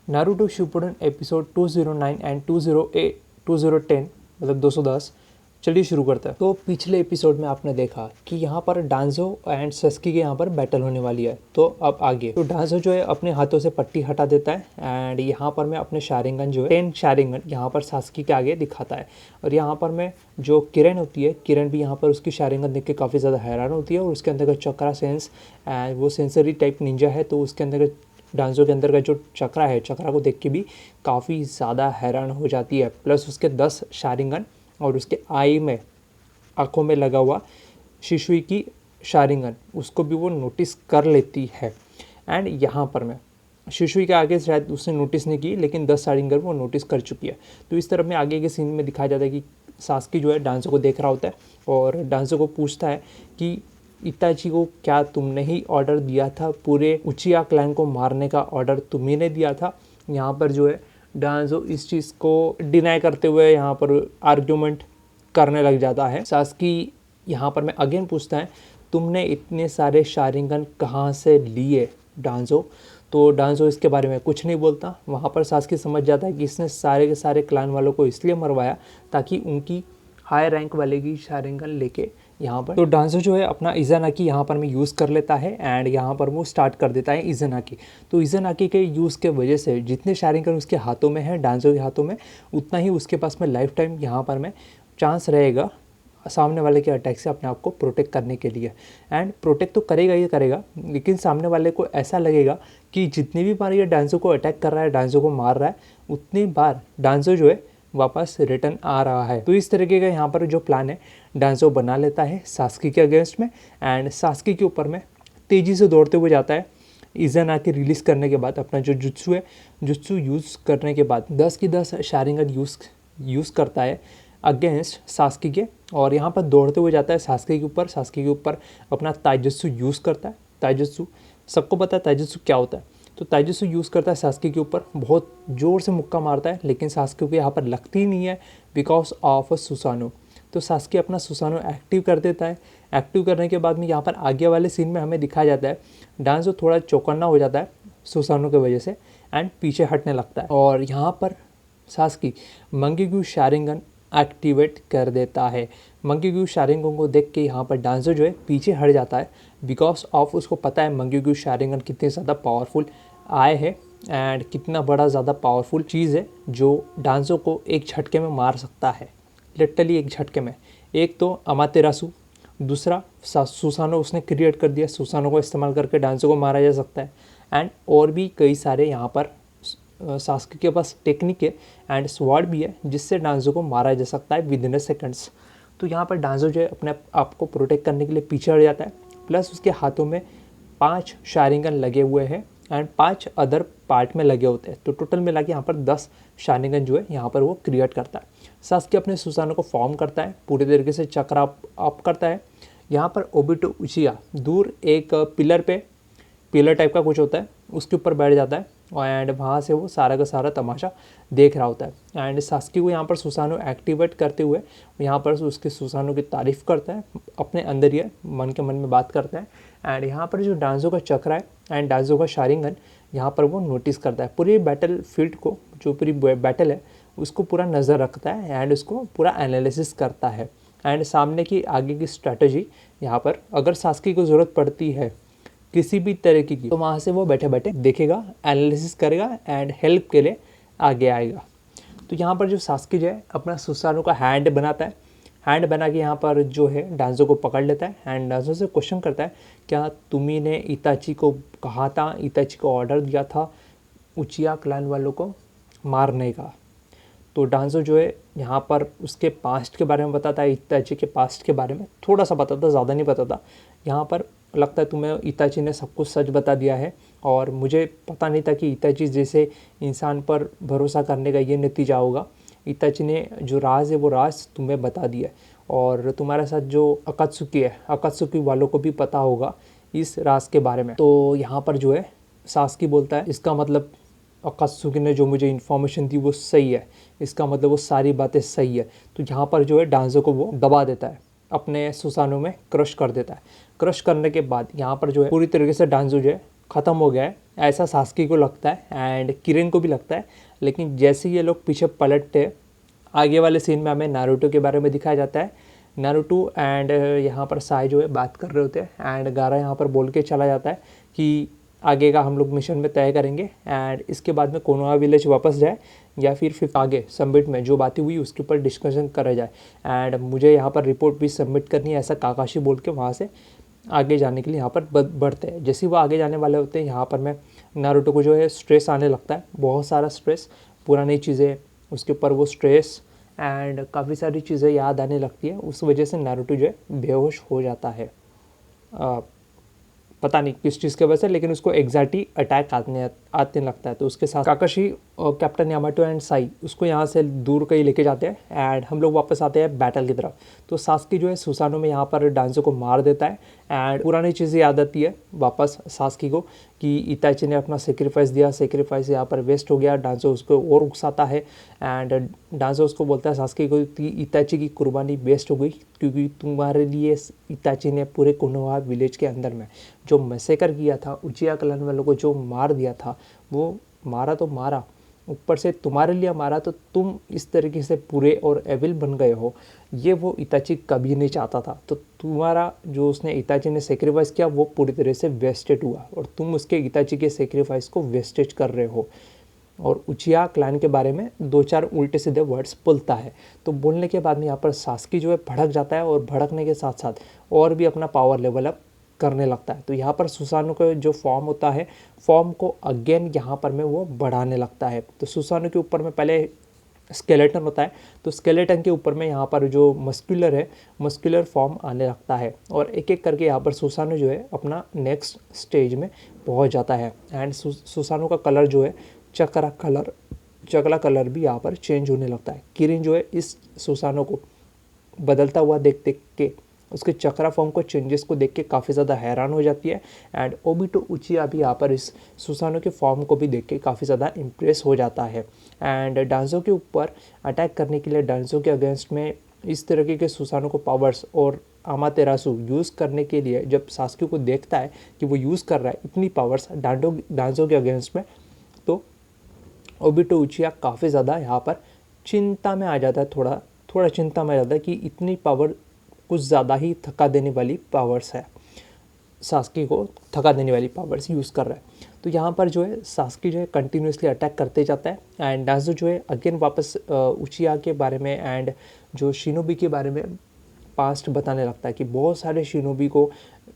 Naruto Shippuden episode 209 and 2010 मतलब 210। चलिए शुरू करते हैं। तो पिछले एपिसोड में आपने देखा कि यहाँ पर डांजो एंड सस्की के यहाँ पर बैटल होने वाली है। तो अब आगे तो डांजो जो है अपने हाथों से पट्टी हटा देता है एंड यहाँ पर मैं अपने शारिंगन जो है 10 शारिंगन यहाँ पर सास्की के आगे दिखाता है। और यहाँ पर मैं जो किरण होती है, किरण भी यहाँ पर उसकी शारिंगन देख के काफ़ी ज़्यादा हैरान होती है और उसके अंदर का चक्रा सेंस एंड वो सेंसरी टाइप निंजा है, तो उसके अंदर डांजो के अंदर का जो चक्रा है, चक्रा को देख के भी काफ़ी ज़्यादा हैरान हो जाती है। प्लस उसके 10 शारिंगन और उसके आई में आँखों में लगा हुआ शिशुई की शारिंगन, उसको भी वो नोटिस कर लेती है। एंड यहाँ पर मैं शिशुई के आगे शायद उसने नोटिस नहीं की, लेकिन 10 शारिंगन वो नोटिस कर चुकी है। तो इस तरफ में आगे के सीन में दिखाया जाता है कि सास्की जो है डांजो को देख रहा होता है और डांजो को पूछता है कि इताची को क्या तुमने ही ऑर्डर दिया था, पूरे उचिया क्लैन को मारने का ऑर्डर तुम्ही ने दिया था। यहाँ पर जो है डांजो इस चीज़ को डिनाई करते हुए यहाँ पर आर्ग्यूमेंट करने लग जाता है। सास्की यहाँ पर मैं अगेन पूछता है तुमने इतने सारे शारिंगन कहाँ से लिए डांजो। तो डांजो इसके बारे में कुछ नहीं बोलता। वहाँ पर सास्की समझ जाता है कि इसने सारे के सारे क्लान वालों को इसलिए मरवाया ताकि उनकी हाई रैंक वाले की शारिंगन लेके यहाँ पर। तो डांजो जो है अपना इज़ानाकी यहाँ पर में यूज़ कर लेता है एंड यहाँ पर वो स्टार्ट कर देता है इज़ानाकी। तो इज़ानाकी के यूज़ के वजह से जितने शारिंगन उसके हाथों में है, डांजो के हाथों में, उतना ही उसके पास में लाइफ टाइम यहाँ पर में चांस रहेगा सामने वाले के अटैक से अपने आप को प्रोटेक्ट करने के लिए। एंड प्रोटेक्ट तो करेगा ही करेगा, लेकिन सामने वाले को ऐसा लगेगा कि जितनी भी बार ये डांजो को अटैक कर रहा है, डांजो को मार रहा है, उतनी बार डांजो जो है वापस रिटर्न आ रहा है। तो इस तरीके का यहाँ पर जो प्लान है डांजो बना लेता है सास्की के अगेंस्ट में एंड सास्की के ऊपर में तेज़ी से दौड़ते हुए जाता है। इज़ानाकी रिलीज़ करने के बाद अपना जो जुत्सु है, जुत्सु यूज़ करने के बाद 10 की 10 शारिंगन यूज़ करता है अगेंस्ट सास्की के और यहाँ पर दौड़ते हुए जाता है सास्की के ऊपर अपना ताइजुत्सु यूज़ करता है। ताइजुत्सु सबको पता है ताइजुत्सु क्या होता है। तो ताइजुत्सु यूज़ करता है सास्की के ऊपर, बहुत ज़ोर से मुक्का मारता है, लेकिन सास्की को यहाँ पर लगती नहीं है बिकॉज ऑफ सुसानो। तो सास्की अपना सुसानो एक्टिव कर देता है। एक्टिव करने के बाद में यहाँ पर आगे वाले सीन में हमें दिखाया जाता है डांजो थोड़ा चौकन्ना हो जाता है सुसानो की वजह से एंड पीछे हटने लगता है। और यहाँ पर सास्की मंगीग्यू शारिंगन एक्टिवेट कर देता है। मंगीग्यू शारिंगन को देख के यहाँ पर डांजो जो है पीछे हट जाता है बिकॉज ऑफ उसको पता है मंगीग्यू शारिंगन कितने ज़्यादा पावरफुल आए हैं एंड कितना बड़ा ज़्यादा पावरफुल चीज़ है जो डांजो को एक झटके में मार सकता है, लिटरली एक झटके में। एक तो अमातेरासु, दूसरा सुसानो उसने क्रिएट कर दिया, सुसानो को इस्तेमाल करके डांजो को मारा जा सकता है एंड और भी कई सारे यहाँ पर सास्की के पास टेक्निक है एंड स्वॉर्ड भी है जिससे डांजो को मारा जा सकता है विद इन अ सेकेंड्स। तो यहाँ पर डांजो जो है अपने आप को प्रोटेक्ट करने के लिए पीछे हट जाता है। प्लस उसके हाथों में 5 शारिंगन लगे हुए हैं एंड 5 अदर पार्ट में लगे होते हैं। तो टोटल मिला के यहाँ पर 10 शारिंगन जो है यहाँ पर वो क्रिएट करता है। सास्की अपने सुसानो को फॉर्म करता है, पूरी तरीके से चक्र अप करता है। यहाँ पर ओबिटो उचिया दूर एक पिलर टाइप का कुछ होता है, उसके ऊपर बैठ जाता है एंड वहाँ से वो सारा का सारा तमाशा देख रहा होता है। एंड सास्की को यहाँ पर सुसानो एक्टिवेट करते हुए यहाँ पर उसके सुसानो की तारीफ़ करता है, अपने अंदर ही मन के मन में बात करता है। एंड यहाँ पर जो डांजो का चक्र है एंड डांजो का शारिंगन यहाँ पर वो नोटिस करता है। पूरी बैटल फील्ड को, जो पूरी बैटल है उसको पूरा नज़र रखता है एंड उसको पूरा एनालिसिस करता है एंड सामने की आगे की स्ट्रैटेजी यहाँ पर अगर सास्की को ज़रूरत पड़ती है किसी भी तरीके की, तो वहाँ से वो बैठे बैठे देखेगा, एनालिसिस करेगा एंड हेल्प के लिए आगे आएगा। तो यहाँ पर जो सास्की जो है अपना सुसानो का हैंड बनाता है, हैंड बना के यहाँ पर जो है डांजो को पकड़ लेता है एंड डांजो से क्वेश्चन करता है क्या तुम्ही ने इताची को कहा था, इताची को ऑर्डर दिया था उचिया क्लैन वालों को मारने का। तो डांजो जो है यहाँ पर उसके पास्ट के बारे में बताता है, इताची के पास्ट के बारे में थोड़ा सा पता था, ज़्यादा नहीं पता था। यहाँ पर लगता है तुम्हें इताची ने सब कुछ सच बता दिया है और मुझे पता नहीं था कि इताची जैसे इंसान पर भरोसा करने का ये नतीजा होगा। इताची ने जो राज है वो राज तुम्हें बता दिया और तुम्हारे साथ जो अकात्सुकी है, अकात्सुकी वालों को भी पता होगा इस राज के बारे में। तो यहाँ पर जो है सास्की बोलता है इसका मतलब अकात्सुकी ने जो मुझे इन्फॉर्मेशन दी वो सही है, इसका मतलब वो सारी बातें सही है। तो यहाँ पर जो है डांजो को वो दबा देता है, अपने सुसानो में क्रश कर देता है। क्रश करने के बाद यहाँ पर जो है पूरी तरीके से डांजो जो है ख़त्म हो गया है, ऐसा सास्की को लगता है एंड किरण को भी लगता है। लेकिन जैसे ये लोग पीछे पलटते, आगे वाले सीन में हमें नारुतो के बारे में दिखाया जाता है। नारुतो एंड यहाँ पर साई जो है बात कर रहे होते हैं एंड गारा यहाँ पर बोल के चला जाता है कि आगे का हम लोग मिशन में तय करेंगे एंड इसके बाद में कोनोहा विलेज वापस जाए या फिर आगे सबमिट में जो बातें हुई उसके ऊपर डिस्कशन करा जाए एंड मुझे यहाँ पर रिपोर्ट भी सबमिट करनी है, ऐसा काकाशी बोल के वहाँ से आगे जाने के लिए यहाँ पर बढ़ते हैं। जैसे ही वो आगे जाने वाले होते हैं, यहाँ पर मैं नारुतो को जो है स्ट्रेस आने लगता है, बहुत सारा स्ट्रेस, पुरानी चीज़ें, उसके ऊपर वो स्ट्रेस एंड काफ़ी सारी चीज़ें याद आने लगती है। उस वजह से नारुतो जो है बेहोश हो जाता है। पता नहीं किस चीज़ के वजह से, लेकिन उसको एग्जैक्टली अटैक आने लगता है। तो उसके साथ काकाशी और कैप्टन यामाटो एंड साई उसको यहाँ से दूर कहीं लेके जाते हैं एंड हम लोग वापस आते हैं बैटल की तरफ। तो सास्की जो है सुसानो में यहाँ पर डांजो को मार देता है एंड पुरानी चीज़ें याद आती है वापस सास्की को कि इताची ने अपना सेक्रीफाइस दिया, सेक्रीफाइस यहाँ पर वेस्ट हो गया। डांजो उसको और उकसाता है एंड डांजो उसको बोलता है सास्की को कि इताची की कुर्बानी वेस्ट हो गई क्योंकि तुम्हारे लिए इताची ने पूरे कोनोहा विलेज के अंदर में जो मैसेकर किया था, उचिया क्लैन वालों को जो मार दिया था, वो मारा तो मारा, ऊपर से तुम्हारे लिए मारा, तो तुम इस तरीके से पूरे और एविल बन गए हो, ये वो इताची कभी नहीं चाहता था। तो तुम्हारा जो उसने इताची ने सेक्रीफाइस किया वो पूरी तरह से वेस्टेड हुआ और तुम उसके इताची के सेक्रीफाइस को वेस्टेज कर रहे हो। और उचिया क्लैन के बारे में 2-4 उल्टे सीधे वर्ड्स बोलता है। तो बोलने के बाद में यहाँ पर सास्की जो है भड़क जाता है और भड़कने के साथ साथ और भी अपना पावर लेवल अप करने लगता है। तो यहाँ पर सुसानो का जो फॉर्म होता है, फॉर्म को अगेन यहाँ पर में वो बढ़ाने लगता है। तो सुसानो के ऊपर में पहले स्केलेटन होता है, तो स्केलेटन के ऊपर में यहाँ पर जो मस्कुलर है, मस्कुलर फॉर्म आने लगता है और एक एक करके यहाँ पर सुसानो जो है अपना नेक्स्ट स्टेज में पहुँच जाता है एंड सुसानो का कलर जो है चकला कलर भी यहाँ पर चेंज होने लगता है। किरिन जो है इस सुसानो को बदलता हुआ देख देख के, उसके चक्रा फॉर्म को चेंजेस को देख के काफ़ी ज़्यादा हैरान हो जाती है एंड ओबिटो उचिया भी यहाँ पर इस सुसानो के फॉर्म को भी देख के काफ़ी ज़्यादा इम्प्रेस हो जाता है एंड डांजो के ऊपर अटैक करने के लिए, डांजो के अगेंस्ट में इस तरीके के सुसानो को पावर्स और आमातेरासु यूज़ करने के लिए जब सास्की को देखता है कि वो यूज़ कर रहा है इतनी पावर्स डांजो के अगेंस्ट में, तो ओबिटो उचिया काफ़ी ज़्यादा यहाँ पर चिंता में आ जाता है, थोड़ा चिंता में आ जाता है कि इतनी पावर कुछ ज़्यादा ही थका देने वाली पावर्स है, सास्की को थका देने वाली पावर्स यूज़ कर रहा है। तो यहाँ पर जो है सास्की जो है कंटिन्यूसली अटैक करते जाता है एंड डांजो जो है अगेन वापस उचिया के बारे में एंड जो शिनोबी के बारे में पास्ट बताने लगता है कि बहुत सारे शिनोबी को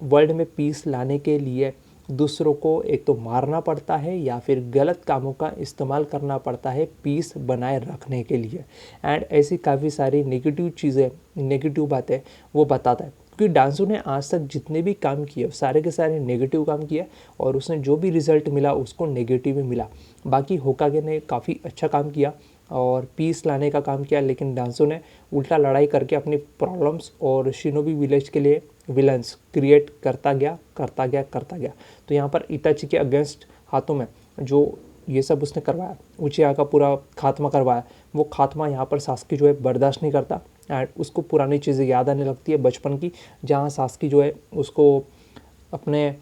वर्ल्ड में पीस लाने के लिए दूसरों को एक तो मारना पड़ता है या फिर गलत कामों का इस्तेमाल करना पड़ता है पीस बनाए रखने के लिए एंड ऐसी काफ़ी सारी नेगेटिव चीज़ें, नेगेटिव बातें वो बताता है। क्योंकि डांजो ने आज तक जितने भी काम किए सारे के सारे नेगेटिव काम किए और उसने जो भी रिजल्ट मिला उसको नेगेटिव ही मिला। बाकी होकागे ने काफ़ी अच्छा काम किया और पीस लाने का काम किया, लेकिन डांजो ने उल्टा लड़ाई करके अपनी प्रॉब्लम्स और शिनोबी विलेज के लिए विलन्स क्रिएट करता गया। तो यहाँ पर इताची के अगेंस्ट हाथों में जो ये सब उसने करवाया, उचिया का पूरा खात्मा करवाया, वो खात्मा यहाँ पर सास्की जो है बर्दाश्त नहीं करता एंड उसको पुरानी चीज़ें याद आने लगती है बचपन की, जहाँ सास्की जो है उसको अपने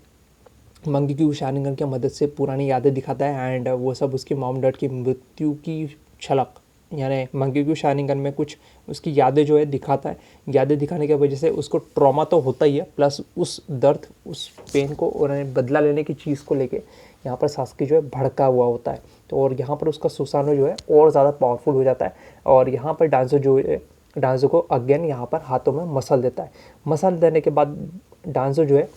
मंगेक्यू शारिंगन की मदद से पुरानी यादें दिखाता है एंड वो सब उसके मॉम डैड की मृत्यु की झलक, यानी मंगेक्यू शारिंगन में कुछ उसकी यादें जो है दिखाता है। यादें दिखाने की वजह से उसको ट्रॉमा तो होता ही है, प्लस उस दर्द, उस पेन को और बदला लेने की चीज़ को लेके यहाँ पर सास्की जो है भड़का हुआ होता है। तो और यहाँ पर उसका सुसानो जो है और ज़्यादा पावरफुल हो जाता है और यहाँ पर डांजो को अगेन यहाँ पर हाथों में मसल देता है। मसल देने के बाद डांजो जो है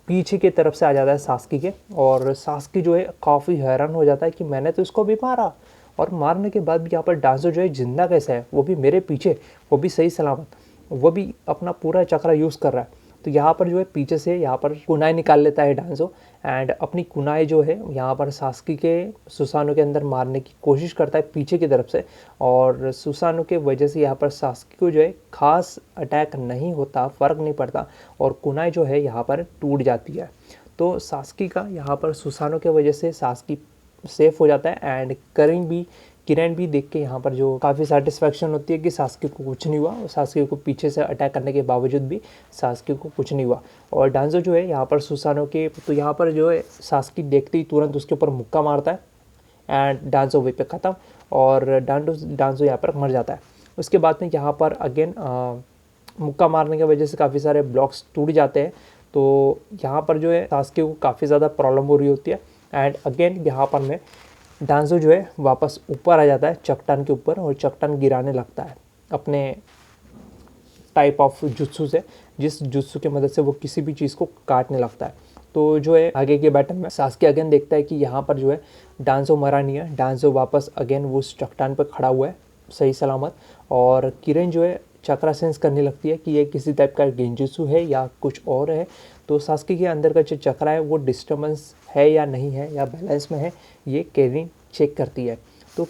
पीछे की तरफ से आ जाता है सास्की के और सास्की जो है काफ़ी हैरान हो जाता है कि मैंने तो इसको भी मारा और मारने के बाद भी यहाँ पर डांजो जो है जिंदा कैसे है, वो भी मेरे पीछे, वो भी सही सलामत, वो भी अपना पूरा चक्रा यूज़ कर रहा है। तो यहाँ पर जो है पीछे से यहाँ पर कुनाई निकाल लेता है डांजो एंड अपनी कुनाई जो है यहाँ पर सास्की के सुसानो के अंदर मारने की कोशिश करता है पीछे की तरफ से और सुसानो के वजह से यहाँ पर सास्की को जो है खास अटैक नहीं होता, फ़र्क नहीं पड़ता और कुनाई जो है यहाँ पर टूट जाती है। तो सास्की का यहाँ पर सुसानो के वजह से सास्की सेफ हो जाता है एंड किरण भी देख के यहाँ पर जो काफ़ी सेटिस्फेक्शन होती है कि सास्के को कुछ नहीं हुआ, और सास्के को पीछे से अटैक करने के बावजूद भी सास्के को कुछ नहीं हुआ। और डांजो जो है यहाँ पर सुसानो के, तो यहाँ पर जो है सास्के देखते ही तुरंत उसके ऊपर मुक्का मारता है एंड डांजो वे पे ख़त्म, और डांजो यहाँ पर मर जाता है। उसके बाद में यहाँ पर अगेन मुक्का मारने की वजह से काफ़ी सारे ब्लॉक्स टूट जाते हैं, तो यहाँ पर जो है सास्के को काफ़ी ज़्यादा प्रॉब्लम हो रही होती है। एंड अगेन यहाँ पर में डांजो जो है वापस ऊपर आ जाता है चट्टान के ऊपर, और चट्टान गिराने लगता है अपने टाइप ऑफ जुत्सु से, जिस जुत्सु की मदद से वो किसी भी चीज़ को काटने लगता है। तो जो है आगे के बैटल में सास्के अगेन देखता है कि यहाँ पर जो है डांजो मरा नहीं है, डांजो वापस अगेन वो उस चट्टान पर खड़ा हुआ है सही सलामत। और किरण जो है चक्रा सेंस करने लगती है कि ये किसी टाइप का गेंजुत्सु है या कुछ और है। तो सास्के के अंदर का जो चक्रा है वो डिस्टर्बेंस है या नहीं है या बैलेंस में है, ये किरण चेक करती है। तो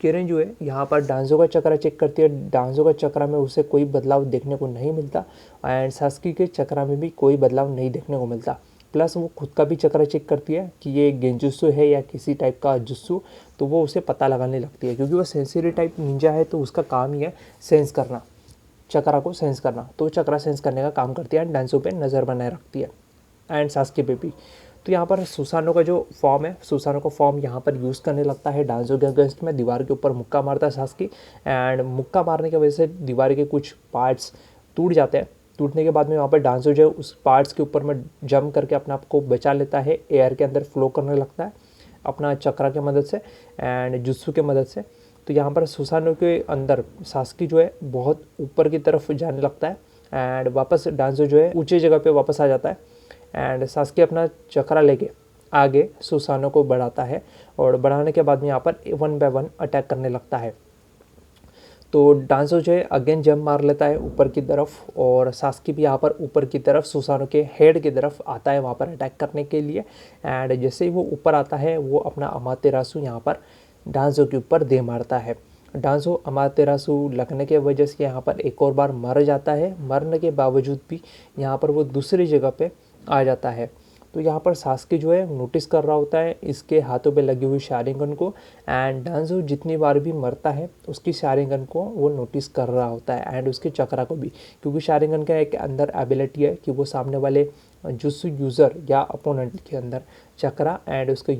किरण जो है यहाँ पर डांजो का चक्रा चेक करती है। डांजो का चक्रा में उसे कोई बदलाव देखने को नहीं मिलता, एंड सास्के के चक्रा में भी कोई बदलाव नहीं देखने को मिलता। प्लस वो खुद का भी चक्रा चेक करती है कि ये गेंजुत्सु है या किसी टाइप का जुत्सु, तो वो उसे पता लगाने लगती है, क्योंकि वो सेंसरी टाइप निंजा है, तो उसका काम ही है सेंस करना, चक्रा को सेंस करना। तो चक्रा सेंस करने का काम करती है एंड डांजो पे नज़र बनाए रखती है एंड सास्के पे भी। तो यहाँ पर सुसानो का जो फॉर्म है, सुसानो का फॉर्म यहाँ पर यूज़ करने लगता है डांजो के अगेंस्ट में। दीवार के ऊपर मुक्का मारता है सास्के, एंड मुक्का मारने की वजह से दीवार के कुछ पार्ट्स टूट जाते हैं। टूटने के बाद में वहाँ पर डांजो जो है उस पार्ट्स के ऊपर में जंप करके अपने आप को बचा लेता है, एयर के अंदर फ्लो करने लगता है अपना चक्रा की मदद से एंड जुत्सु के मदद से। तो यहाँ पर सुसानो के अंदर सास्के जो है बहुत ऊपर की तरफ जाने लगता है, एंड वापस डांजो जो है ऊंचे जगह पे वापस आ जाता है, एंड सास्के अपना चक्रा लेके आगे सुसानो को बढ़ाता है, और बढ़ाने के बाद में यहाँ पर 1 बाय 1 अटैक करने लगता है। तो डांजो जो है अगेन जंप मार लेता है ऊपर की तरफ, और सास्के भी यहाँ पर ऊपर की तरफ सुसानो के हेड की तरफ आता है वहाँ पर अटैक करने के लिए। एंड जैसे ही वो ऊपर आता है वो अपना अमातेरासु यहाँ पर डांजो के ऊपर दे मारता है। डांजो अमातेरासु लगने के वजह से यहाँ पर एक और बार मर जाता है। मरने के बावजूद भी यहाँ पर वो दूसरी जगह पे आ जाता है। तो यहाँ पर सास्के जो है नोटिस कर रहा होता है इसके हाथों पे लगी हुई शारिंगन को, एंड डांजो जितनी बार भी मरता है उसकी शारिंगन को वो नोटिस कर रहा होता है एंड उसके चक्रा को भी, क्योंकि शारिंगन का एक अंदर एबिलिटी है कि वो सामने वाले जुत्सु यूज़र या अपोनेंट के अंदर चक्रा एंड उसका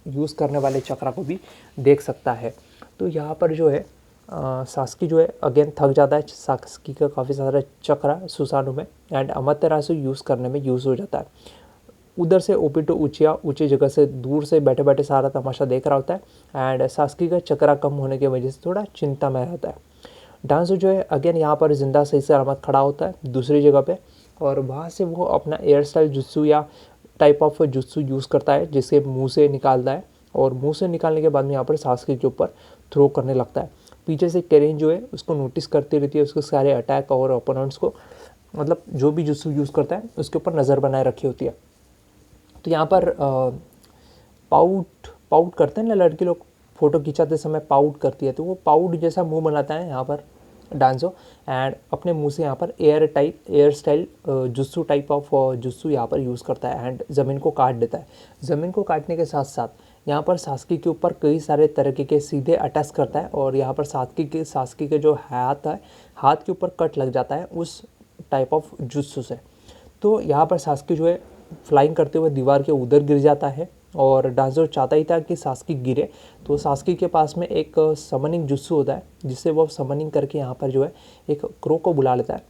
यूज़ करने वाले चक्रा को भी देख सकता है। तो यहाँ पर जो है सास्के जो है अगेन थक जाता है। सास्के का काफ़ी सारा चक्रा सुसानो में एंड अमातेरासु यूज़ करने में यूज़ हो जाता है। उधर से ओपिटो उचिया ऊंची जगह से दूर से बैठे बैठे सारा तमाशा देख रहा होता है, एंड सास्के का चक्रा कम होने की वजह से थोड़ा चिंता में रहता है। डांजो जो है अगेन यहाँ पर जिंदा सही सलामत खड़ा होता है दूसरी जगह पे, और वहाँ से वो अपना एयर स्टाइल जुत्सु या टाइप ऑफ जुत्सु यूज़ करता है जिसे मुंह से निकालता है, और मुंह से निकालने के बाद में यहाँ पर सास्के के ऊपर थ्रो करने लगता है। पीछे से किरण जो है उसको नोटिस करती रहती है, उसके सारे अटैक और ओपोनेंट्स को, मतलब जो भी जुत्सु यूज़ करता है उसके ऊपर नज़र बनाए रखी होती है। तो यहाँ पर पाउट करते हैं ना लड़के लोग, फ़ोटो खिंचाते समय पाउट करती है, तो वो पाउट जैसा मुंह बनाता है यहाँ पर डांजो, एंड अपने मुंह से यहाँ पर air style jutsu type of jutsu यहाँ पर यूज़ करता है एंड ज़मीन को काट देता है। ज़मीन को काटने के साथ साथ यहाँ पर सास्के के ऊपर कई सारे तरीके के सीधे अटैक करता है, और यहाँ पर सास्के के जो हाथ है, हाथ के ऊपर कट लग जाता है उस टाइप ऑफ जुत्सु से। तो यहाँ पर सास्के जो है फ्लाइंग करते हुए दीवार के उधर गिर जाता है, और डांजो चाहता ही था कि सास्के गिरे। तो सास्के के पास में एक समनिंग जुत्सु होता है जिससे वो समनिंग करके यहाँ पर जो है एक क्रो को बुला लेता है।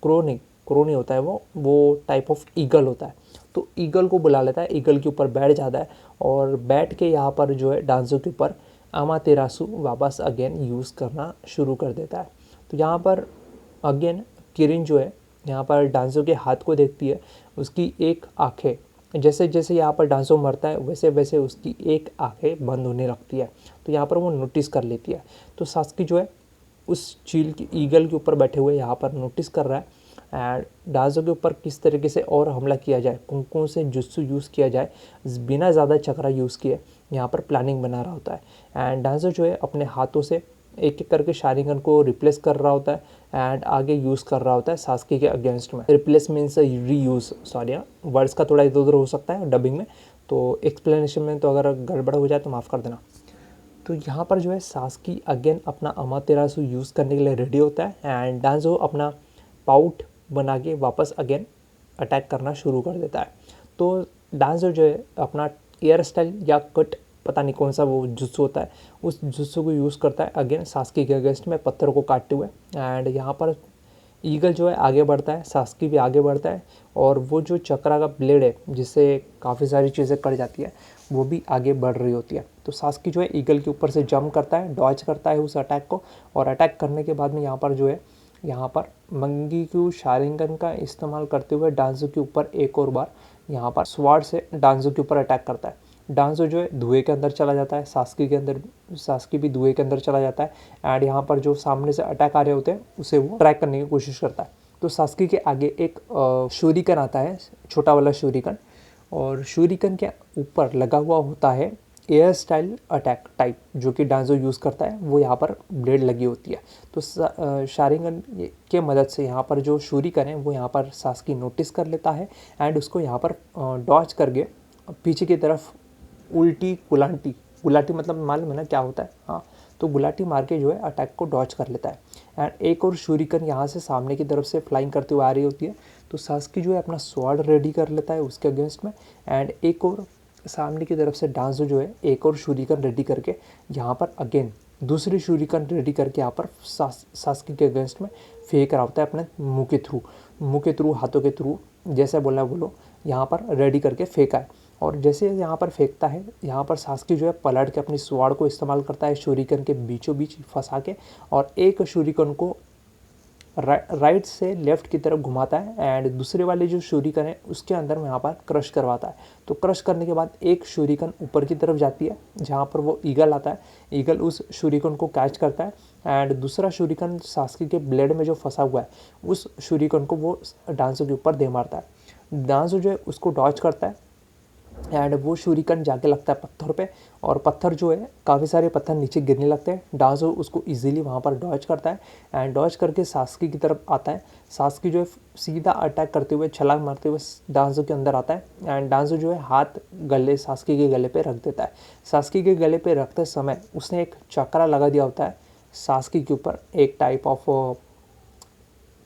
क्रो नहीं होता है, वो टाइप ऑफ ईगल होता है। तो ईगल को बुला लेता है, ईगल के ऊपर बैठ जाता है, और बैठ के यहाँ पर जो है डांजो के ऊपर अमातेरासु वापस अगेन यूज़ करना शुरू कर देता है। तो यहाँ पर अगेन किरण जो है यहाँ पर डांजो के हाथ को देखती है, उसकी एक आंखें जैसे जैसे यहाँ पर डांजो मरता है वैसे वैसे उसकी एक आंखें बंद होने लगती है। तो यहाँ पर वो नोटिस कर लेती है। तो सास्के जो है उस चील की ईगल के ऊपर बैठे हुए यहाँ पर नोटिस कर रहा है एंड डांजो के ऊपर किस तरीके से और हमला किया जाए, कौन से जुत्सु यूज़ किया जाए बिना ज़्यादा चक्रा यूज़ किए, यहाँ पर प्लानिंग बना रहा होता है। एंड डांजो जो है अपने हाथों से एक एक करके शारिंगन को रिप्लेस कर रहा होता है एंड आगे यूज़ कर रहा होता है सास्के के अगेंस्ट में। Replace means reuse, sorry words का थोड़ा इधर उधर हो सकता है डबिंग में, तो एक्सप्लेनेशन में तो अगर गड़बड़ हो जाए तो माफ़ कर देना। तो यहाँ पर जो है सास्की अगेन अपना अमातेरासु यूज़ करने के लिए रेडी होता है एंड डांजो अपना पाउट बना के वापस अगेन अटैक करना शुरू कर देता है। तो डांजो जो है अपना एयर स्टाइल या कट पता नहीं कौन सा वो जुत्सु होता है, उस जुत्सु को यूज़ करता है अगेन सास्की के अगेंस्ट में पत्थर को काटते हुए। एंड यहाँ पर ईगल जो है आगे बढ़ता है, सास्की भी आगे बढ़ता है और वो जो चक्रा का ब्लेड है जिससे काफ़ी सारी चीज़ें कट जाती है वो भी आगे बढ़ रही होती है। तो सास्की जो है ईगल के ऊपर से जंप करता है, डॉज करता है उस अटैक को और अटैक करने के बाद में यहाँ पर जो है यहाँ पर मंगीक्यू शारिंगन का इस्तेमाल करते हुए डांजो के ऊपर एक और बार यहाँ पर स्वॉर्ड से डांजो के ऊपर अटैक करता है। डांजो जो है धुएं के अंदर चला जाता है, सास्की भी धुएं के अंदर चला जाता है एंड यहाँ पर जो सामने से अटैक आ रहे होते हैं उसे वो ट्रैक करने की कोशिश करता है। तो सास्की के आगे एक शूरिकन आता है, छोटा वाला शूरिकन, और शूरिकन के ऊपर लगा हुआ होता है एयर स्टाइल अटैक टाइप जो कि डांजो यूज़ करता है, वो यहाँ पर ब्लेड लगी होती है। तो शारिंगन के मदद से यहाँ पर जो शूरिकन है वो यहाँ पर सास्की नोटिस कर लेता है एंड उसको यहाँ पर डॉज करके पीछे की तरफ उल्टी गुलाटी मतलब मालूम है ना क्या होता है, हाँ, तो गुलाटी मार के जो है अटैक को डॉज कर लेता है। एंड एक और शूरिकन यहाँ से सामने की तरफ से फ्लाइंग करते हुए आ रही होती है। तो सास्की जो है अपना स्वॉर्ड रेडी कर लेता है उसके अगेंस्ट में एंड एक और सामने की तरफ से डांजो जो है एक और शूरिकन रेडी करके यहाँ पर अगेन दूसरी शूरिकन रेडी करके यहाँ पर सास्की के अगेंस्ट में फेंक रहा होता है अपने मुंह के थ्रू हाथों के थ्रू, जैसे बोला बोलो, यहाँ पर रेडी करके फेंका है। और जैसे यहाँ पर फेंकता है यहाँ पर सास्की जो है पलट के अपनी स्वॉर्ड को इस्तेमाल करता है शूरिकन के बीचों बीच फंसा के और एक शूरिकन को राइट से लेफ्ट की तरफ घुमाता है एंड दूसरे वाले जो शूरिकन है उसके अंदर में यहाँ पर क्रश करवाता है। तो क्रश करने के बाद एक शूरिकन ऊपर की तरफ जाती है जहाँ पर वो ईगल आता है, ईगल उस शूरिकन को कैच करता है एंड दूसरा शूरिकन सास्की के ब्लेड में जो फंसा हुआ है उस शूरिकन को वो डांसो के ऊपर दे मारता है। डांसो जो है उसको डॉज करता है एंड वो शूरिकन जाके लगता है पत्थर पे और पत्थर जो है काफ़ी सारे पत्थर नीचे गिरने लगते हैं। डांजो उसको इजीली वहाँ पर डॉज करता है एंड डॉज करके सास्की की तरफ आता है। सास्की जो है सीधा अटैक करते हुए छलांग मारते हुए डांजो के अंदर आता है एंड डांजो जो है हाथ सास्की के गले पे रख देता है। सास्की के गले पे रखते समय उसने एक चक्रा लगा दिया होता है सास्की के ऊपर, एक टाइप ऑफ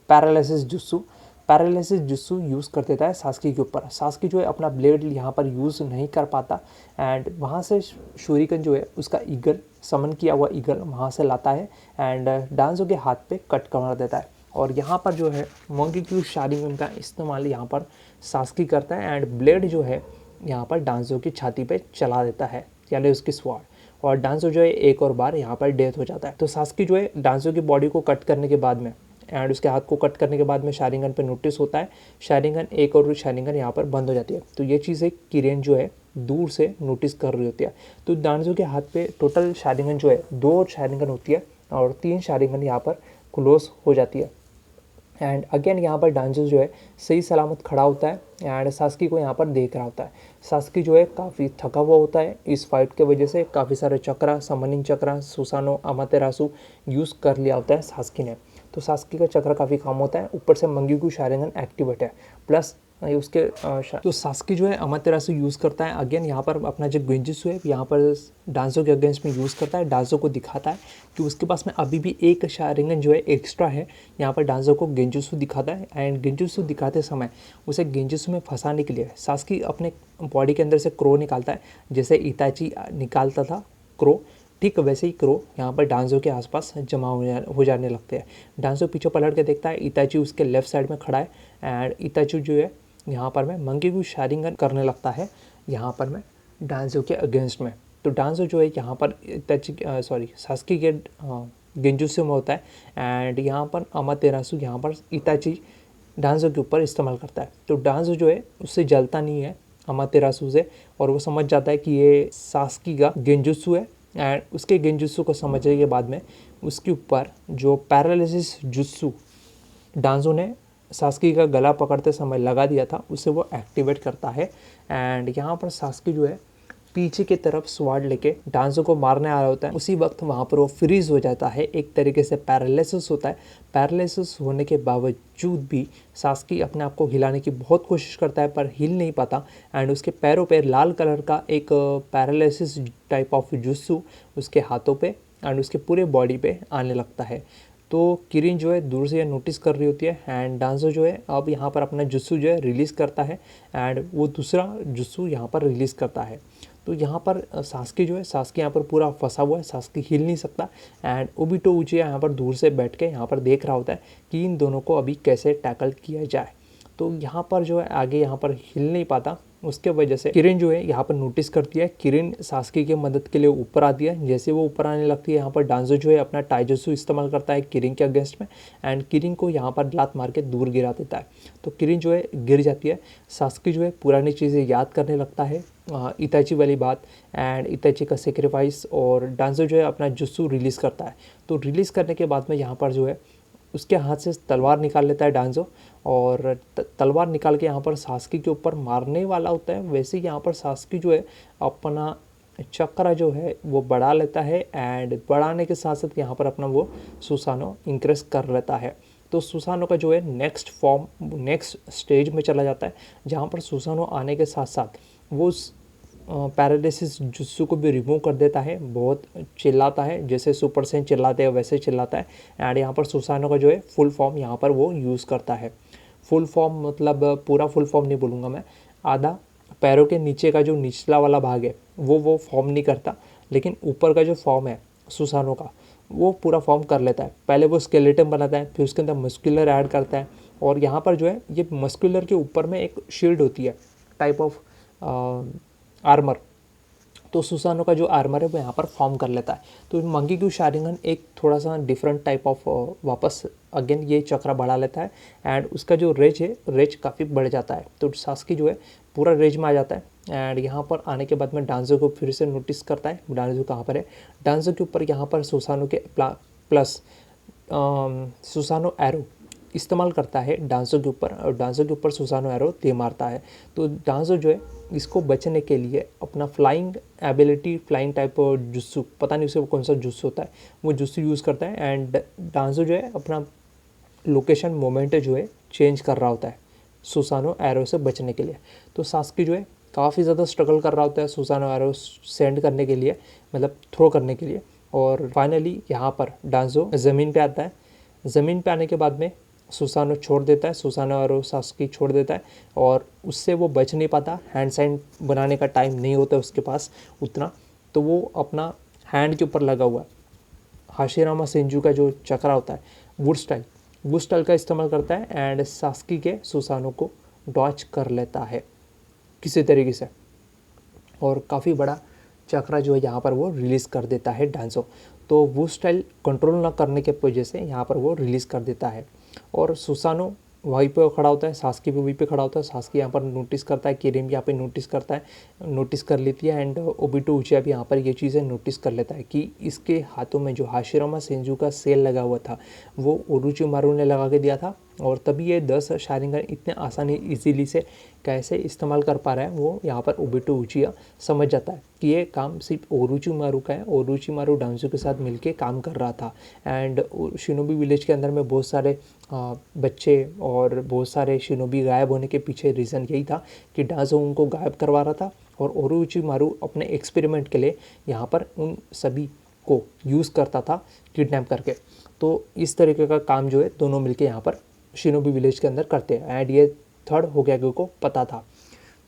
पैरालिसिस जुस्सू यूज़ कर देता है सास्की के ऊपर। सास्की जो है अपना ब्लेड यहाँ पर यूज़ नहीं कर पाता एंड वहाँ से शूरिकन जो है उसका ईगल समन किया हुआ ईगल वहाँ से लाता है एंड डांजो के हाथ पे कट कर देता है। और यहाँ पर जो है मंगीक्यू शारिंगन का इस्तेमाल यहाँ पर सास्की करता है एंड ब्लेड जो है यहाँ पर डांजो की छाती पे चला देता है, यानी उसकी स्वॉर्ड, और डांजो जो है एक और बार यहाँ पर डेथ हो जाता है। तो सास्की जो है डांजो की बॉडी को कट करने के बाद में एंड उसके हाथ को कट करने के बाद में शारिंगन पे नोटिस होता है, शारिंगन एक और शारिंगन यहाँ पर बंद हो जाती है। तो ये चीज़ एक किरेन जो है दूर से नोटिस कर रही होती है। तो डांजो के हाथ पे टोटल शारिंगन जो है 2 शारिंगन होती है और 3 शारिंगन यहाँ पर क्लोज हो जाती है एंड अगेन यहाँ पर डांजो जो है सही सलामत खड़ा होता है एंड सास्की को यहाँ पर देख रहा होता है। सास्की जो है काफ़ी थका हुआ होता है इस फाइट के वजह से, काफ़ी सारे चक्रा, समनिंग चक्रा, सुसानो, अमातेरासु यूज़ कर लिया होता है सास्की ने। तो सास्की का चक्र काफ़ी कम होता है, ऊपर से मंगीक्यू शारिंगन एक्टिवेट है, प्लस उसके तो सास्की जो है अमातेरासु यूज़ करता है अगेन यहाँ पर अपना जो गेंजुत्सु है यहाँ पर डांजो के अगेंस्ट में यूज़ करता है। डांजो को दिखाता है कि उसके पास में अभी भी एक शारिंगन जो है एक्स्ट्रा है, यहाँ पर डांजो को गेंजुत्सु दिखाता है एंड गेंजुत्सु दिखाते समय उसे गेंजुत्सु में फंसाने के लिए सास्की अपने बॉडी के अंदर से क्रो निकालता है, जैसे इताची निकालता था क्रो, ठीक वैसे ही क्रो यहाँ पर डांजो के आसपास जमा हो जाने लगते हैं। डांजो पीछे पलट के देखता है, इताची उसके लेफ्ट साइड में खड़ा है एंड इताची जो है यहाँ पर मैं मंगीक्यू शारिंगन करने लगता है यहाँ पर मैं डांजो के अगेंस्ट में। तो डांजो जो है यहाँ पर सास्की के गेंजुत्सु में होता है एंड यहाँ पर अमातेरासु यहाँ पर इताची डांजो के ऊपर इस्तेमाल करता है। तो डांजो जो है उससे जलता नहीं है अमातेरासु से और वो समझ जाता है कि ये सास्की का गेंजुत्सु है एंड उसके गेंजुत्सु को समझने के बाद में उसके ऊपर जो पैरालिसिस जुत्सु डांजो ने सास्की का गला पकड़ते समय लगा दिया था उसे वो एक्टिवेट करता है एंड यहाँ पर सास्की जो है पीछे की तरफ स्वाड लेके डांसो को मारने आ रहा होता है। उसी वक्त वहाँ पर वो फ्रीज हो जाता है, एक तरीके से पैरालिसिस होता है। पैरालिसिस होने के बावजूद भी सास्की अपने आप को हिलाने की बहुत कोशिश करता है पर हिल नहीं पाता एंड उसके पैरों पे लाल कलर का एक पैरालिसिस टाइप ऑफ जुस्सू उसके हाथों पे एंड उसके पूरे बॉडी पे आने लगता है। तो किरिन जो है दूर से नोटिस कर रही होती है एंड डांसो जो है अब यहाँ पर अपना जुस्सू जो है रिलीज़ करता है एंड वो दूसरा जुस्सू यहाँ पर रिलीज़ करता है। तो यहाँ पर सास्की जो है, सास्की यहाँ पर पूरा फंसा हुआ है, सास्की हिल नहीं सकता एंड ओबिटो उचिया यहाँ पर दूर से बैठ के यहाँ पर देख रहा होता है कि इन दोनों को अभी कैसे टैकल किया जाए। तो यहाँ पर जो है आगे यहाँ पर हिल नहीं पाता, उसके वजह से किरिन जो है यहाँ पर नोटिस करती है। किरिन सास्की की मदद के लिए ऊपर आती है। जैसे वो ऊपर आने लगती है यहाँ पर डांजो जो है अपना टाइजोसु इस्तेमाल करता है किरिन के अगेंस्ट में एंड किरिन को यहाँ पर लात मार के दूर गिरा देता है। तो किरिन जो है गिर जाती है। सास्की जो है पुरानी चीज़ें याद करने लगता है, इताची वाली बात एंड इताची का सेक्रीफाइस, और डांजो जो है अपना जुस्सू रिलीज़ करता है। तो रिलीज़ करने के बाद में यहाँ पर जो है उसके हाथ से तलवार निकाल लेता है डांजो और तलवार निकाल के यहाँ पर सास्की के ऊपर मारने वाला होता है। वैसे ही यहाँ पर सास्की जो है अपना चक्रा जो है वो बढ़ा लेता है एंड बढ़ाने के साथ साथ यहाँ पर अपना वो सुसानो इंक्रेस कर लेता है। तो सुसानो का जो है नेक्स्ट फॉर्म, नेक्स्ट स्टेज में चला जाता है जहाँ पर सुसानो आने के साथ साथ वो पैरालिसिस जुस्सू को भी रिमूव कर देता है। बहुत चिल्लाता है, जैसे सुपर सेन चिल्लाते हैं वैसे चिल्लाता है एंड यहाँ पर सुसानो का जो है फुल फॉर्म यहाँ पर वो यूज़ करता है। फुल फॉर्म मतलब पूरा फुल फॉर्म नहीं बोलूँगा मैं, आधा पैरों के नीचे का जो निचला वाला भाग है वो फॉर्म नहीं करता, लेकिन ऊपर का जो फॉर्म है सुसानो का वो पूरा फॉर्म कर लेता है। पहले वो स्केलेटन बनाता है, फिर उसके अंदर मस्कुलर ऐड करता है और यहाँ पर जो है ये मस्कुलर के ऊपर में एक शील्ड होती है, टाइप ऑफ आर्मर। तो सुसानो का जो आर्मर है वो यहाँ पर फॉर्म कर लेता है। तो मंकी क्यू शारिंगन एक थोड़ा सा डिफरेंट टाइप ऑफ वापस अगेन ये चक्रा बढ़ा लेता है एंड उसका जो रेज है, रेज काफ़ी बढ़ जाता है। तो सास्की जो है पूरा रेज में आ जाता है एंड यहाँ पर आने के बाद में डांजो को फिर से नोटिस करता है। डांजो कहाँ पर है, डांजो के ऊपर यहाँ पर सुसानो के प्लस सुसानो एरो इस्तेमाल करता है डांसो के ऊपर और डांसो के ऊपर सुसानो एरो दे मारता है। तो डांसो जो है इसको बचने के लिए अपना फ्लाइंग एबिलिटी, फ्लाइंग टाइप जुस्सू, पता नहीं उसे कौन सा जुस्सू होता है, वो जुस्सू यूज़ करता है एंड डांसो जो है अपना लोकेशन मोमेंट जो है चेंज कर रहा होता है सुसानो एरो से बचने के लिए। तो सास्की जो है काफ़ी ज़्यादा स्ट्रगल कर रहा होता है सुसानो एरो सेंड करने के लिए, मतलब थ्रो करने के लिए, और फाइनली यहाँ पर डांसो ज़मीन पे आता है। ज़मीन पे आने के बाद में सुसानो छोड़ देता है, सुसानो और सास्की छोड़ देता है और उससे वो बच नहीं पाता। हैंड साइन बनाने का टाइम नहीं होता उसके पास उतना, तो वो अपना हैंड के ऊपर लगा हुआ हाशिरामा सेंजू का जो चक्रा होता है वुड स्टाइल का इस्तेमाल करता है एंड सास्की के सुसानो को डॉच कर लेता है किसी तरीके से और काफ़ी बड़ा चक्रा जो है यहाँ पर वो रिलीज़ कर देता है डांसो। तो वो स्टाइल कंट्रोल ना करने के वजह से यहाँ पर वो रिलीज़ कर देता है और सुसानो वहीं पे खड़ा होता है, सास्की भी वहीं पे खड़ा होता है। सास्की यहाँ पर नोटिस करता है, किरिन यहाँ पे नोटिस करता है, नोटिस कर लेती है एंड ओबिटो उचिया भी यहाँ पर ये चीज़ें नोटिस कर लेता है कि इसके हाथों में जो हाशिरामा सेंजू का सेल लगा हुआ था वो ओरोचिमारू ने लगा के दिया था और तभी ये 10 शारिंगन इतने आसानी इजीली से कैसे इस्तेमाल कर पा रहा है वो यहाँ पर ओबिटो उचिया समझ जाता है कि ये काम सिर्फ ओरोचिमारू का है। ओरोचिमारू डांसो के साथ मिलके काम कर रहा था एंड शिनोबी विलेज के अंदर में बहुत सारे बच्चे और बहुत सारे शिनोबी गायब होने के पीछे रीज़न यही था कि डांसो उनको गायब करवा रहा था और ओरोचिमारू अपने एक्सपेरिमेंट के लिए यहाँ पर उन सभी को यूज़ करता था किडनैप करके। तो इस तरीके का काम जो है दोनों मिलके यहाँ पर शिनोबी विलेज के अंदर करते हैं एंड ये थर्ड होकागे को पता था।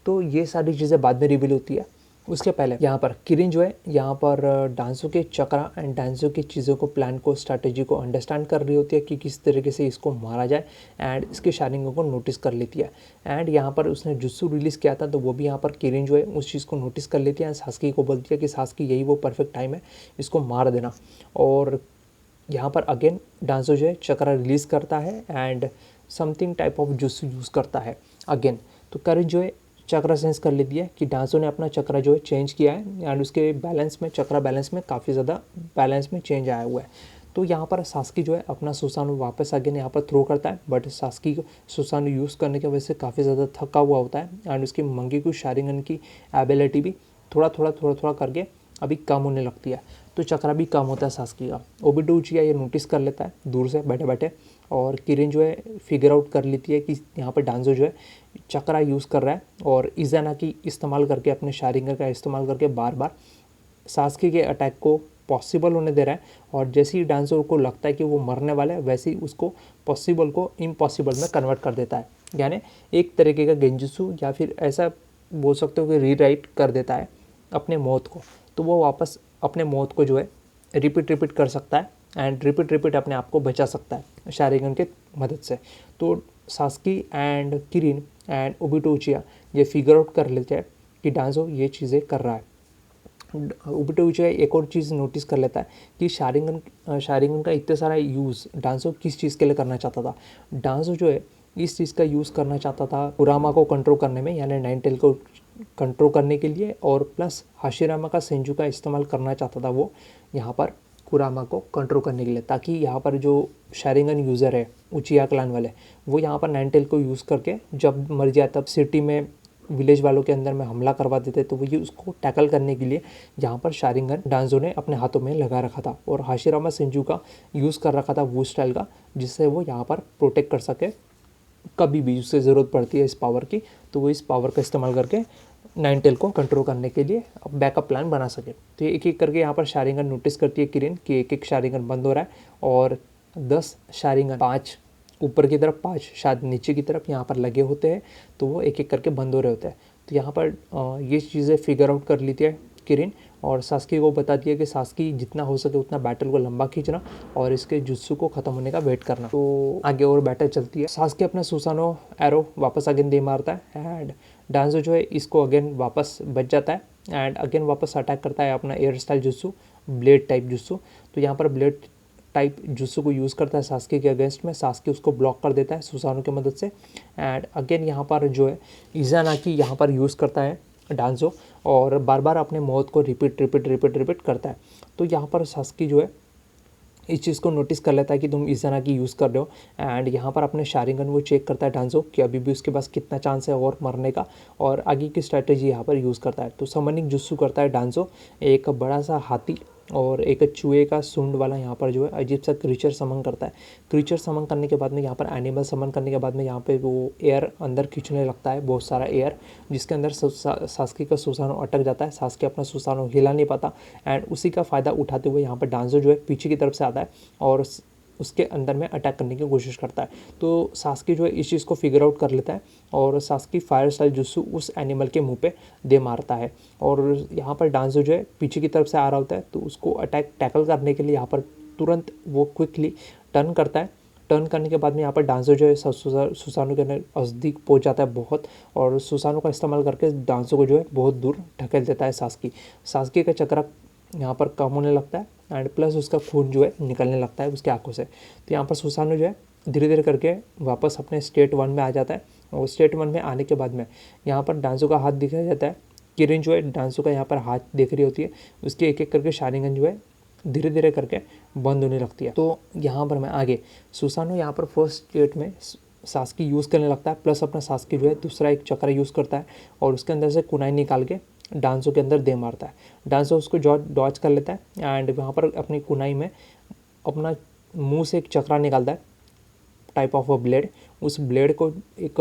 तो ये सारी चीज़ें बाद में रिवील होती है। उसके पहले यहाँ पर किरिन जो है यहाँ पर डांसो के चक्रा एंड डांसो की चीज़ों को, प्लान को, स्ट्रैटेजी को अंडरस्टैंड कर रही होती है कि किस तरीके से इसको मारा जाए एंड इसके शारिंगों को नोटिस कर लेती है एंड यहाँ पर उसने जुस्सू रिलीज़ किया था तो वो भी यहाँ पर किरिन जो है उस चीज़ को नोटिस कर लेती है एंड सास्की को बोलती है कि सास्की यही वो परफेक्ट टाइम है, इसको मार देना। और यहाँ पर अगेन डांसो जो है चक्रा रिलीज़ करता है एंड समथिंग टाइप ऑफ जुस्सू यूज़ करता है अगेन। तो किरिन जो है चक्रा सेंस कर लेती है कि डांसो ने अपना चक्रा जो है चेंज किया है एंड उसके बैलेंस में, चक्रा बैलेंस में काफ़ी ज़्यादा बैलेंस में चेंज आया हुआ है। तो यहाँ पर सास्की जो है अपना सुसानो वापस अगेन यहाँ पर थ्रो करता है बट सास्की को सुसानो यूज़ करने की वजह से काफ़ी ज़्यादा थका हुआ होता है एंड उसकी मंकी को शारिंगन की एबिलिटी भी थोड़ा करके अभी कम होने लगती है। तो चक्रा भी कम होता है सास्की का। ओबिटो उचिया ये नोटिस कर लेता है दूर से बैठे बैठे, और किरिन जो है फिगर आउट कर लेती है कि यहाँ पर डांजो जो है चक्रा यूज़ कर रहा है, और इज़ानाकी इस्तेमाल करके, अपने शारिंगर का इस्तेमाल करके बार बार सास्की के अटैक को पॉसिबल होने दे रहा है। और जैसे ही डांजो को लगता है कि वो मरने वाला है, वैसे ही उसको पॉसिबल को इम्पॉसिबल में कन्वर्ट कर देता है। यानी एक तरीके का गेंजुत्सु, या फिर ऐसा बोल सकते हो कि रीराइट कर देता है अपने मौत को। तो वो वापस अपने मौत को जो है रिपीट कर सकता है, एंड रिपीट अपने आप को बचा सकता है शारिंगन के मदद से। तो सास्की एंड किरिन एंड ओबिटो उचिया ये फिगर आउट कर लेते हैं कि डांजो ये चीज़ें कर रहा है। ओबिटो उचिया एक और चीज़ नोटिस कर लेता है कि शारिंगन का इतना सारा यूज़ डांजो किस चीज़ के लिए करना चाहता था। डांजो जो है इस चीज़ का यूज़ करना चाहता था कुरामा को कंट्रोल करने में, यानी नाइन टेल को कंट्रोल करने के लिए, और प्लस हाशिरामा का सेंजू का इस्तेमाल करना चाहता था वो यहाँ पर कुरामा को कंट्रोल करने के लिए, ताकि यहाँ पर जो शारिंगन यूज़र है उचिया क्लान वाले, वो यहाँ पर नाइन टेल को यूज़ करके जब मर जाए तब सिटी में विलेज वालों के अंदर में हमला करवा देते। तो वही उसको टैकल करने के लिए यहाँ पर शारिंगन डांजो ने अपने हाथों में लगा रखा था, और हाशिरामा सेंजू का यूज़ कर रखा था वो स्टाइल का, जिससे वो यहाँ पर प्रोटेक्ट कर सके। कभी भी उससे ज़रूरत पड़ती है इस पावर की, तो वो इस पावर का इस्तेमाल करके नाइन टेल को कंट्रोल करने के लिए बैकअप प्लान बना सके। तो एक एक करके यहाँ पर शारिंगन नोटिस करती है किरिन कि एक शारिंगन बंद हो रहा है, और 10 शारिंगन, 5 ऊपर की तरफ, 5 शायद नीचे की तरफ यहाँ पर लगे होते हैं। तो वो एक एक करके बंद हो रहे होते हैं। तो यहाँ पर ये चीज़ें फिगर आउट कर लेती है किरिन, और सास्की को बताती है कि सास्की जितना हो सके उतना बैटल को लंबा खींचना, और इसके जुत्सु को ख़त्म होने का वेट करना। तो आगे और बैटल चलती है। सास्की अपना सुसानो एरो वापस अगेन दे मारता है, एंड डांजो जो है इसको अगेन वापस बच जाता है, एंड अगेन वापस अटैक करता है अपना air style jutsu, blade type jutsu. तो यहाँ पर ब्लेड टाइप जुत्सु को यूज़ करता है सास्की के अगेंस्ट में। सास्की उसको ब्लॉक कर देता है सुसानो की मदद से, एंड अगेन यहाँ पर जो है इज़ानाकी यहाँ पर यूज़ करता है डांजो, और बार बार अपने मौत को रिपीट करता है। तो यहाँ पर सास्की जो है इस चीज़ को नोटिस कर लेता है कि तुम इज़ानाकी यूज़ कर रहे हो, एंड यहाँ पर अपने शारिंगन वो चेक करता है डांजो कि अभी भी उसके पास कितना चांस है और मरने का, और आगे की स्ट्रैटेजी यहाँ पर यूज़ करता है। तो समनिंग जुस्सू करता है डांजो, एक बड़ा सा हाथी और एक चूहे का सूंड वाला यहाँ पर जो है अजीब सा क्रीचर समन करता है। क्रीचर समन करने के बाद में यहाँ पर एनिमल समन करने के बाद में यहाँ पे वो एयर अंदर खींचने लगता है, बहुत सारा एयर, जिसके अंदर सास्की का सुसानो अटक जाता है। सास्की अपना सुसानो हिला नहीं पाता, एंड उसी का फ़ायदा उठाते हुए यहाँ पर डांजो जो है पीछे की तरफ से आता है और उसके अंदर में अटैक करने की कोशिश करता है। तो सास्की जो है इस चीज़ को फिगर आउट कर लेता है, और सास्की फायर स्टाइल जुस्सू उस एनिमल के मुंह पे दे मारता है। और यहाँ पर डांजो जो है पीछे की तरफ से आ रहा होता है, तो उसको टैकल करने के लिए यहाँ पर तुरंत वो क्विकली टर्न करता है। टर्न करने के बाद में यहाँ पर डांजो जो है सुसानो के अंदर नज़दीक पहुँच जाता है बहुत, और सुसानो का इस्तेमाल करके डांजो को जो है बहुत दूर ढकेल देता है सास्की का चक्रा यहाँ पर कम होने लगता है, एंड प्लस उसका खून जो है निकलने लगता है उसकी आंखों से। तो यहाँ पर सुसानो जो है धीरे धीरे करके वापस अपने स्टेट 1 में आ जाता है, और स्टेट 1 में आने के बाद में यहाँ पर डांजो का हाथ दिखाया जाता है। किरिन जो है डांजो का यहाँ पर हाथ देख रही होती है, उसके एक एक करके शारिंगन जो है धीरे धीरे करके बंद होने लगती है। तो यहाँ पर मैं आगे सुसानो यहाँ पर फर्स्ट स्टेट में सास्की यूज़ करने लगता है, प्लस अपना सास्की जो है दूसरा एक चक्र यूज़ करता है, और उसके अंदर से कुनाई निकाल के डांसो के अंदर दे मारता है। डांसो उसको डॉच कर लेता है, एंड वहाँ पर अपनी कुनाई में अपना मुंह से एक चक्रा निकालता है टाइप ऑफ अ ब्लेड। उस ब्लेड को एक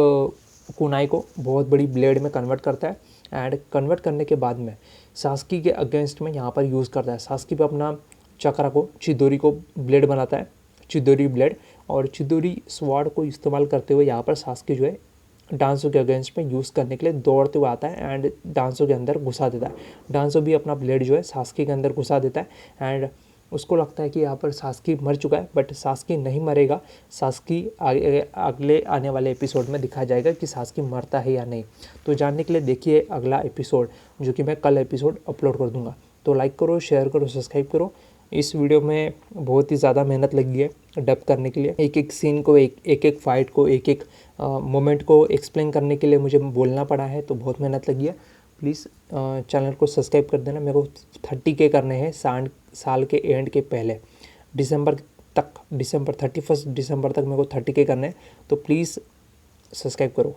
कुनाई को बहुत बड़ी ब्लेड में कन्वर्ट करता है, एंड कन्वर्ट करने के बाद में सास्की के अगेंस्ट में यहाँ पर यूज़ करता है। सास्की पे अपना चक्रा को चिदोरी को ब्लेड बनाता है, चिदोरी ब्लेड, और चिदोरी स्वाड को इस्तेमाल करते हुए यहाँ पर सास्की जो है डांसो के अगेंस्ट में यूज़ करने के लिए दौड़ते हुए आता है, एंड डांसो के अंदर घुसा देता है। डांसो भी अपना ब्लेड जो है सास्की के अंदर घुसा देता है, एंड उसको लगता है कि यहाँ पर सास्की मर चुका है, बट सास्की नहीं मरेगा। सास्की अगले आने वाले एपिसोड में दिखाया जाएगा कि सास्की मरता है या नहीं। तो जानने के लिए देखिए अगला एपिसोड, जो कि मैं कल एपिसोड अपलोड कर दूँगा। तो लाइक करो, शेयर करो, सब्सक्राइब करो। इस वीडियो में बहुत ही ज़्यादा मेहनत लगी है डब करने के लिए। एक एक सीन को, एक एक फाइट को, एक एक मोमेंट को एक्सप्लेन करने के लिए मुझे बोलना पड़ा है, तो बहुत मेहनत लगी है। प्लीज़ चैनल को सब्सक्राइब कर देना। मेरे को 30K करने हैं साल के एंड के पहले, दिसंबर 31 दिसंबर तक मेरे को 30K करने हैं, तो प्लीज़ सब्सक्राइब करो।